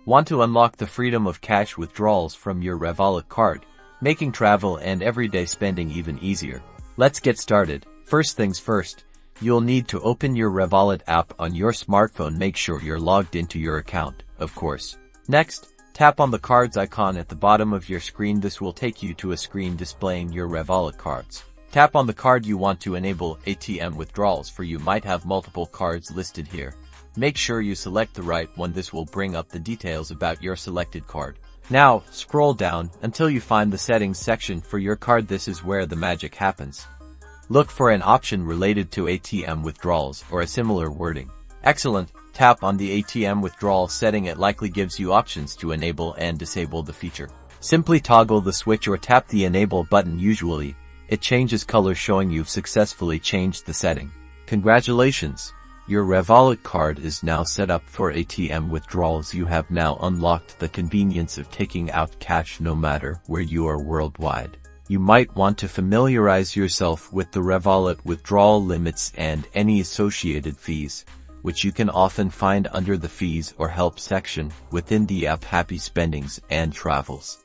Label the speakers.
Speaker 1: Want to unlock the freedom of cash withdrawals from your Revolut card, making travel and everyday spending even easier? Let's get started. First things first, you'll need to open your Revolut app on your smartphone. Make sure you're logged into your account, of course. Next, tap on the cards icon at the bottom of your screen. This will take you to a screen displaying your Revolut cards. Tap on the card you want to enable ATM withdrawals for. You might have multiple cards listed here. Make sure you select the right one. This will bring up the details about your selected card. Now, scroll down until you find the settings section for your card. This is where the magic happens. Look for an option related to ATM withdrawals or a similar wording. Excellent. Tap on the ATM withdrawal setting. It likely gives you options to enable and disable the feature. Simply toggle the switch or tap the enable button. Usually, it changes color showing you've successfully changed the setting. Congratulations! Your Revolut card is now set up for ATM withdrawals. You have now unlocked the convenience of taking out cash no matter where you are worldwide. You might want to familiarize yourself with the Revolut withdrawal limits and any associated fees, which you can often find under the fees or help section within the app. Happy spendings and travels.